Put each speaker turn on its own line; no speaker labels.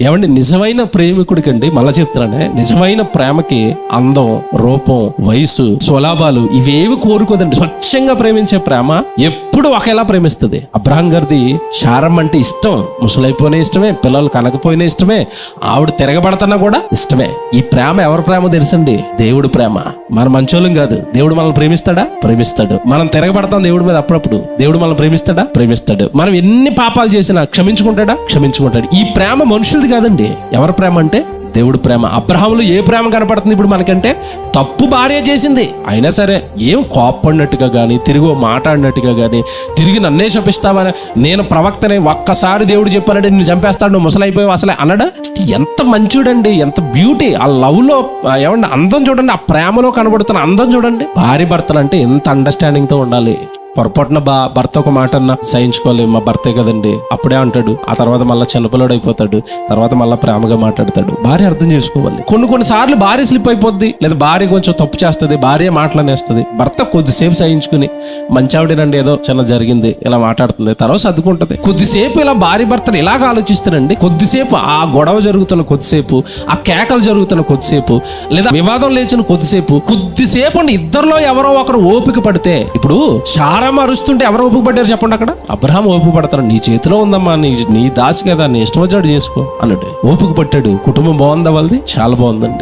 ఏమండి, నిజమైన ప్రేమికుడికండి, మళ్ళా చెప్తున్నానే, నిజమైన ప్రేమకి అందం, రూపం, వయసు, స్వలాభాలు ఇవేవి కోరుకోదండి. స్వచ్ఛంగా ప్రేమించే ప్రేమ ఎప్పుడు ఒకేలా ప్రేమిస్తుంది. అబ్రహాం గారిది శారమ్మ అంటే ఇష్టం, ముసలైపోయినా ఇష్టమే, పిల్లలు కనకపోయినా ఇష్టమే, ఆవిడ తిరగబడుతున్నా కూడా ఇష్టమే. ఈ ప్రేమ ఎవరి ప్రేమ తెలుసండి? దేవుడు ప్రేమ. మన మంచోళ్ళం కాదు. దేవుడు మనల్ని ప్రేమిస్తాడా? ప్రేమిస్తాడు. మనం తిరగబడతాం దేవుడి మీద అప్పుడప్పుడు. దేవుడు మనల్ని ప్రేమిస్తాడా? ప్రేమిస్తాడు. మనం ఎన్ని పాపాలు చేసినా క్షమించుకుంటాడా? క్షమించుకుంటాడు. ఈ ప్రేమ మనుషులది కాదండి. ఎవరి ప్రేమ అంటే దేవుడు ప్రేమ. అబ్రహాములో ఏ ప్రేమ కనపడుతుంది ఇప్పుడు మనకంటే? తప్పు భార్య చేసింది, అయినా సరే ఏం కోప్పడినట్టుగా కానీ, తిరిగి మాట్లాడినట్టుగా కానీ, తిరిగి నన్నే శపిస్తావని, నేను ప్రవక్తనే, ఒక్కసారి దేవుడు చెప్పానంటే నిన్ను చంపేస్తాడు, నువ్వు ముసలైపోయావు అసలే అన్నాడా? ఎంత మంచివాడండి, ఎంత బ్యూటీ. ఆ లవ్ లో ఏమండి అందం చూడండి, ఆ ప్రేమలో కనబడుతున్న అందం చూడండి. భార్య భర్తలు అంటే ఎంత అండర్స్టాండింగ్ తో ఉండాలి. పొరపాటున భర్త ఒక మాట అన్నా సహించుకోవాలి, మా భర్తే కదండి, అప్పుడే అంటాడు. ఆ తర్వాత మళ్ళీ చిన్నపిల్లడు అయిపోతాడు, తర్వాత మళ్ళీ ప్రేమగా మాట్లాడతాడు. భార్య అర్థం చేసుకోవాలి. కొన్ని సార్లు భార్య స్లిప్ అయిపోద్ది, లేదా భార్య కొంచెం తప్పు చేస్తుంది, భార్య మాటలనేస్తుంది. భర్త కొద్దిసేపు సహించుకుని, మంచావిడేనండి ఏదో చిన్న జరిగింది ఇలా మాట్లాడుతుంది, తర్వాత సర్దుకుంటది. కొద్దిసేపు ఇలా భార్య భర్తలు ఇలాగ ఆలోచిస్తారండి. కొద్దిసేపు ఆ గొడవ జరుగుతున్న కొద్దిసేపు, ఆ కేకలు జరుగుతున్న కొద్దిసేపు, లేదా వివాదం లేచిన కొద్దిసేపు అండి ఇద్దరిలో ఎవరో ఒకరు ఓపిక పడితే, ఇప్పుడు శారమ్మ అరుస్తుంటే ఎవరు ఓపిక పడ్డారు చెప్పండి? అక్కడ అబ్రహాం ఓపిక పడతారు. నీ చేతిలో ఉందమ్మా, నీ దాసి కదా, నీ ఇష్టం వచ్చాడు చేసుకో అన్నట్టు ఓపిక పట్టాడు. కుటుంబం బాగుందా వాళ్ళది? చాలా బాగుందండి.